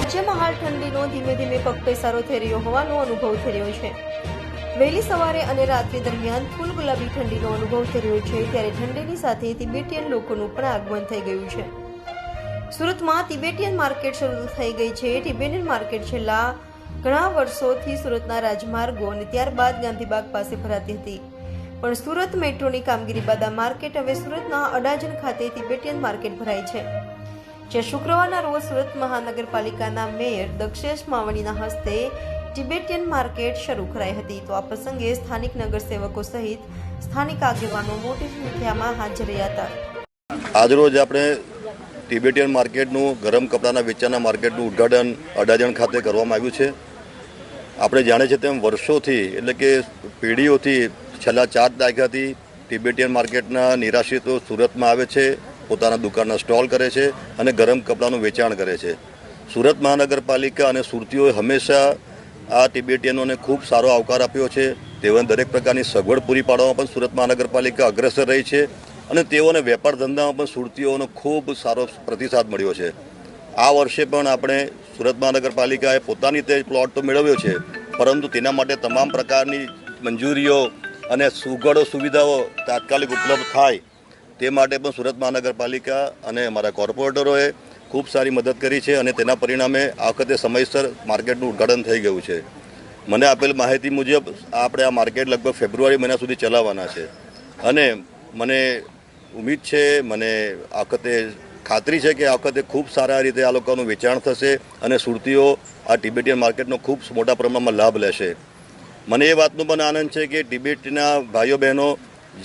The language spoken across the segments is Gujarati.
રાજ્યમાં હાલ ઠંડીનો ધીમે ધીમે પગપેસારો થઈ રહ્યો હોવાનો અનુભવ થઈ રહ્યો છે। વહેલી સવારે અને રાત્રિ દરમિયાન ફૂલ ગુલાબી ઠંડીનો અનુભવ થઈ રહ્યો છે, ત્યારે ઠંડીની સાથે તિબેટિયન લોકોનું પણ આગમન થઈ ગયું છે। સુરતમાં તિબેટિયન માર્કેટ શરૂ થઈ ગઈ છે। તિબેટિયન માર્કેટ છેલ્લા ઘણા વર્ષોથી સુરતના રાજમાર્ગો અને ત્યારબાદ ગાંધીબાગ પાસે ભરાતી હતી, પણ સુરત મેટ્રોની કામગીરી બાદ આ માર્કેટ હવે સુરતના અડાજણ ખાતે તિબેટિયન માર્કેટ ભરાઈ છે। જે શુક્રવારના રોજ સુરત મહાનગરપાલિકાના મેયર દક્ષેશ માવણીના હસ્તે તિબેટિયન માર્કેટ શરૂ કરાઈ હતી। તો આ પ્રસંગે સ્થાનિક નગરસેવકો સહિત સ્થાનિક આગેવાનો મોટી સંખ્યામાં હાજર રહ્યા હતા। આજરોજ આપણે તિબેટિયન માર્કેટનું ગરમ કપડાના વેચાણના માર્કેટનું ઉદ્ઘાટન અડાજણ ખાતે કરવામાં આવ્યું છે। આપણે જાણીએ છીએ તેમ વર્ષોથી એટલે કે પેઢીઓથી છેલ્લા 4 દાયકાથી તિબેટિયન માર્કેટના નિરાશ્રિતો સુરતમાં આવે છે, પોતાના દુકાનના સ્ટોલ કરે છે અને ગરમ કપડાનું વેચાણ કરે છે। સુરત મહાનગરપાલિકા અને સુરતીઓએ હંમેશા આ તિબેટિયનોને ખૂબ સારો આવકાર આપ્યો છે। તેઓને દરેક પ્રકારની સગવડ પૂરી પાડવામાં પણ સુરત મહાનગરપાલિકા અગ્રેસર રહી છે અને તેઓને વેપાર ધંધામાં પણ સુરતીઓનો ખૂબ સારો પ્રતિસાદ મળ્યો છે। આ વર્ષે પણ આપણે સુરત મહાનગરપાલિકાએ પોતાની રીતે પ્લોટ તો મેળવ્યો છે, પરંતુ તેના માટે તમામ પ્રકારની મંજૂરીઓ અને સુઘડો સુવિધાઓ તાત્કાલિક ઉપલબ્ધ થાય તે માટે પણ સુરત મહાનગરપાલિકા અને અમારા કોર્પોરેટરોએ ખૂબ સારી મદદ કરી છે અને તેના પરિણામે આ વખતે સમયસર માર્કેટનું ઉદ્ઘાટન થઈ ગયું છે। મને આપેલ માહિતી મુજબ આપણે આ માર્કેટ લગભગ ફેબ્રુઆરી મહિના સુધી ચલાવવાના છે અને મને ઉમ્મીદ છે, મને આ વખતે ખાતરી છે કે આ વખતે ખૂબ સારા રીતે આ લોકોનું વેચાણ થશે અને સુરતીઓ આ તિબેટિયન માર્કેટનો ખૂબ મોટા પ્રમાણમાં લાભ લેશે। મને એ વાતનો પણ આનંદ છે કે તિબેટના ભાઈઓ બહેનો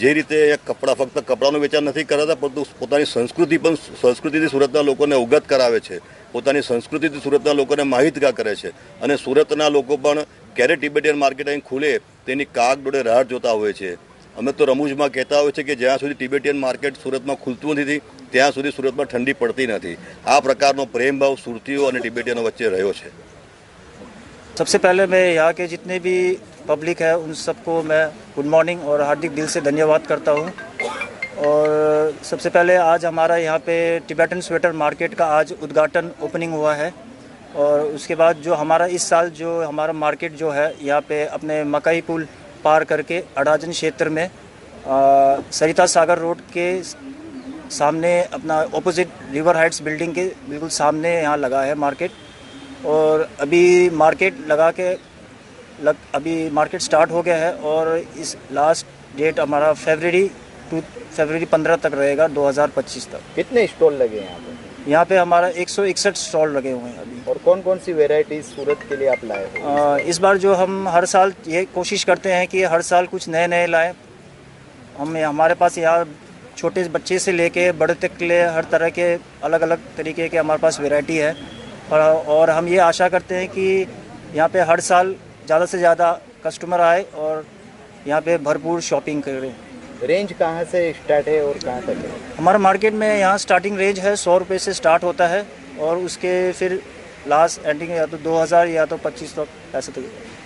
જે રીતે ફક્ત કપડાનું વેચાણ નથી કરતા, પરંતુ પોતાની સંસ્કૃતિથી સુરતના લોકોને અવગત કરાવે છે, પોતાની સંસ્કૃતિથી સુરતના લોકોને માહિતગાર કરે છે અને સુરતના લોકો પણ ક્યારે તિબેટિયન માર્કેટ અહીં ખુલે તેની કાગ ડોળે રાહ જોતા હોય છે। અમે તો રમૂજમાં કહેતા હોય છે કે જ્યાં સુધી તિબેટિયન માર્કેટ સુરતમાં ખુલતું નથી ત્યાં સુધી સુરતમાં ઠંડી પડતી નથી। આ પ્રકારનો પ્રેમભાવ સુરતીઓ અને તિબેટિયનો વચ્ચે રહ્યો છે। सबसे पहले मैं यहाँ के जितने भी पब्लिक है उन सबको मैं गुड मॉर्निंग और हार्दिक दिल से धन्यवाद करता हूँ। और सबसे पहले आज हमारा यहाँ पे टिबेटन स्वेटर मार्केट का आज उद्घाटन ओपनिंग हुआ है। और उसके बाद जो हमारा इस साल जो हमारा मार्केट जो है यहाँ पे अपने मकई पुल पार करके अडाजन क्षेत्र में सरिता सागर रोड के सामने अपना ऑपोजिट रिवर हाइट्स बिल्डिंग के बिल्कुल सामने यहाँ लगा है मार्केट। और अभी मार्केट अभी मार्केट स्टार्ट हो गया है और इस लास्ट डेट हमारा फरवरी 15 तक रहेगा, 2025 तक। कितने स्टॉल लगे हैं यहाँ पे? यहाँ पे हमारा 161 स्टॉल लगे हुए हैं अभी। और कौन कौन सी वेराइटीज सूरत के लिए आप लाए हो? इस बार जो हम हर साल ये कोशिश करते हैं कि हर साल कुछ नए नए लाएँ। हमारे पास यहाँ छोटे बच्चे से लेके बड़े तक के लिए हर तरह के अलग अलग तरीके के हमारे पास वेराइटी है। और हम ये आशा करते हैं कि यहाँ पे हर साल ज़्यादा से ज़्यादा कस्टमर आए और यहाँ पे भरपूर शॉपिंग करें। रेंज कहाँ से स्टार्ट है और कहाँ तक है? हमारा मार्केट में यहाँ स्टार्टिंग रेंज है 100 रुपये से स्टार्ट होता है और उसके फिर लास्ट एंडिंग या तो 2000 या तो 2500 ऐसे तक।